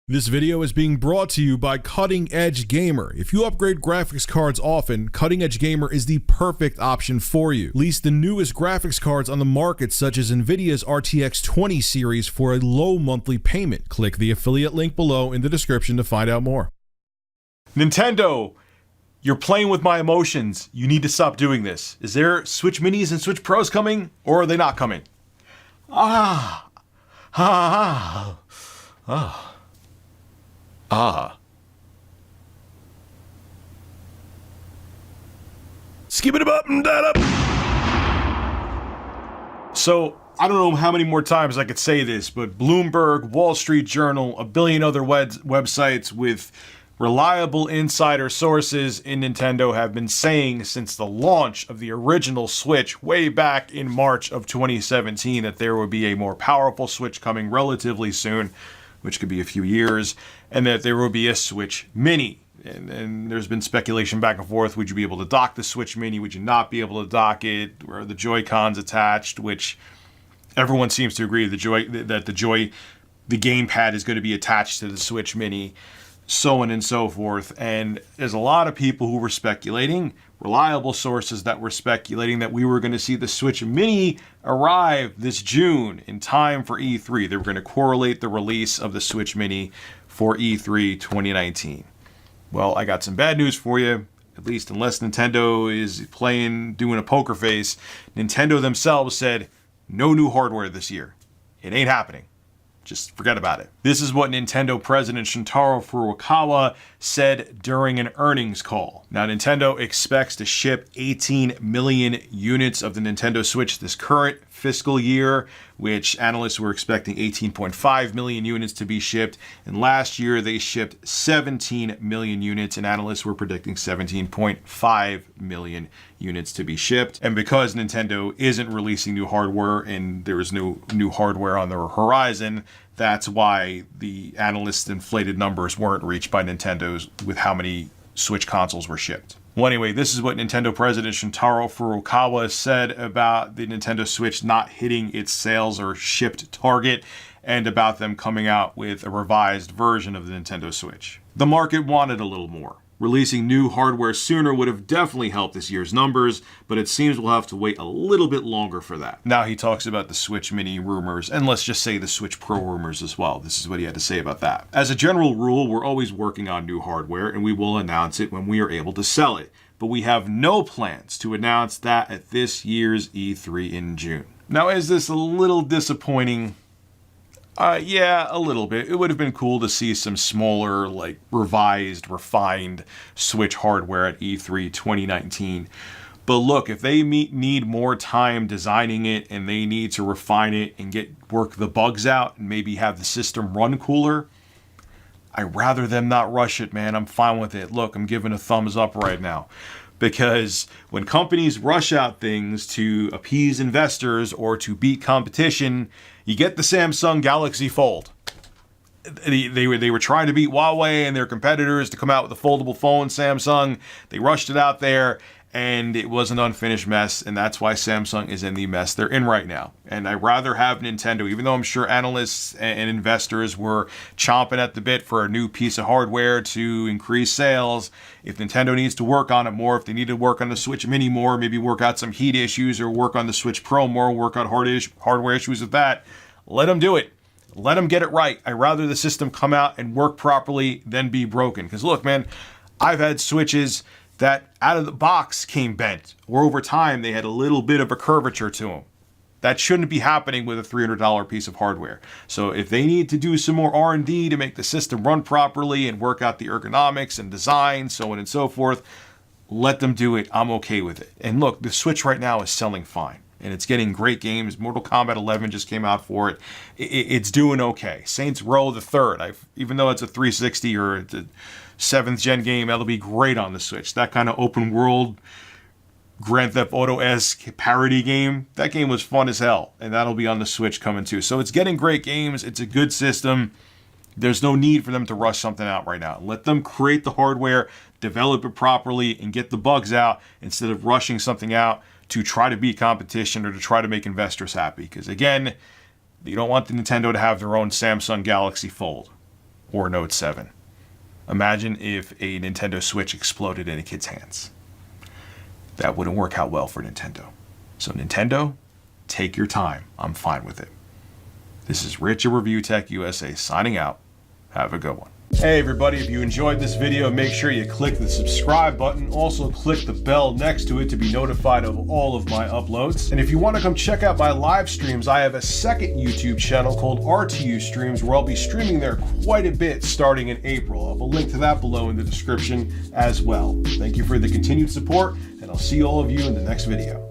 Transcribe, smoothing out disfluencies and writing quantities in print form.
This video is being brought to you by Cutting Edge Gamer. If you upgrade graphics cards often, Cutting Edge Gamer is the perfect option for you. Lease the newest graphics cards on the market, such as Nvidia's RTX 20 series, for a low monthly payment. Click the affiliate link below in the description to find out more. Nintendo, you're playing with my emotions. You need to stop doing this. Is there Switch Minis and Switch Pros coming, or are they not coming? Skip it up and that up. So, I don't know how many more times I could say this, but Bloomberg, Wall Street Journal, a billion other websites with reliable insider sources in Nintendo have been saying since the launch of the original Switch way back in March of 2017 that there would be a more powerful Switch coming relatively soon, which could be a few years, and that there will be a Switch Mini. And there's been speculation back and forth. Would you be able to dock the Switch Mini? Would you not be able to dock it? Where are the Joy-Cons attached? Which everyone seems to agree the gamepad is going to be attached to the Switch Mini, so on and so forth. And there's a lot of people who were speculating, reliable sources that were speculating that we were going to see the Switch Mini arrive this June in time for E3. They were going to correlate the release of the Switch Mini for E3 2019. Well, I got some bad news for you. At least unless Nintendo is doing a poker face, Nintendo themselves said no new hardware this year. It ain't happening. Just forget about it. This is what Nintendo President Shuntaro Furukawa said during an earnings call. Now, Nintendo expects to ship 18 million units of the Nintendo Switch this current fiscal year, which analysts were expecting 18.5 million units to be shipped. And last year, they shipped 17 million units, and analysts were predicting 17.5 million units to be shipped. And because Nintendo isn't releasing new hardware and there is no new hardware on the horizon, that's why the analysts' inflated numbers weren't reached by Nintendo's with how many Switch consoles were shipped. Well, anyway, this is what Nintendo President Shuntaro Furukawa said about the Nintendo Switch not hitting its sales or shipped target, and about them coming out with a revised version of the Nintendo Switch. The market wanted a little more. Releasing new hardware sooner would have definitely helped this year's numbers, but it seems we'll have to wait a little bit longer for that. Now he talks about the Switch Mini rumors, and let's just say the Switch Pro rumors as well. This is what he had to say about that. As a general rule, we're always working on new hardware, and we will announce it when we are able to sell it. But we have no plans to announce that at this year's E3 in June. Now, is this a little disappointing? Yeah, a little bit. It would have been cool to see some smaller, revised, refined Switch hardware at E3 2019. But look, if they need more time designing it and they need to refine it and work the bugs out and maybe have the system run cooler, I'd rather them not rush it, man. I'm fine with it. Look, I'm giving a thumbs up right now. Because when companies rush out things to appease investors or to beat competition, you get the Samsung Galaxy Fold. They were trying to beat Huawei and their competitors to come out with a foldable phone, Samsung. They rushed it out there, and it was an unfinished mess, and that's why Samsung is in the mess they're in right now. And I'd rather have Nintendo, even though I'm sure analysts and investors were chomping at the bit for a new piece of hardware to increase sales. If Nintendo needs to work on it more, if they need to work on the Switch Mini more, maybe work out some heat issues, or work on the Switch Pro more, work out hardware issues with that, let them do it. Let them get it right. I'd rather the system come out and work properly than be broken. Because look, man, I've had Switches that out of the box came bent, or over time they had a little bit of a curvature to them. That shouldn't be happening with a $300 piece of hardware. So if they need to do some more R&D to make the system run properly and work out the ergonomics and design, so on and so forth, let them do it. I'm okay with it. And look, the Switch right now is selling fine. And it's getting great games. Mortal Kombat 11 just came out for it. It's doing okay. Saints Row the Third, even though it's a 360 or it's a 7th gen game, that'll be great on the Switch. That kind of open world Grand Theft Auto-esque parody game, that game was fun as hell, and that'll be on the Switch coming too. So it's getting great games. It's a good system. There's no need for them to rush something out right now. Let them create the hardware, develop it properly, and get the bugs out instead of rushing something out to try to beat competition or to try to make investors happy. Because again, you don't want the Nintendo to have their own Samsung Galaxy Fold. or Note 7. Imagine if a Nintendo Switch exploded in a kid's hands. That wouldn't work out well for Nintendo. So Nintendo, take your time. I'm fine with it. This is Rich at Review Tech USA signing out. Have a good one. Hey everybody, if you enjoyed this video, make sure you click the subscribe button. Also click the bell next to it to be notified of all of my uploads. And if you want to come check out my live streams, I have a second YouTube channel called RTU Streams where I'll be streaming there quite a bit starting in April. I'll have a link to that below in the description as well. Thank you for the continued support, and I'll see all of you in the next video.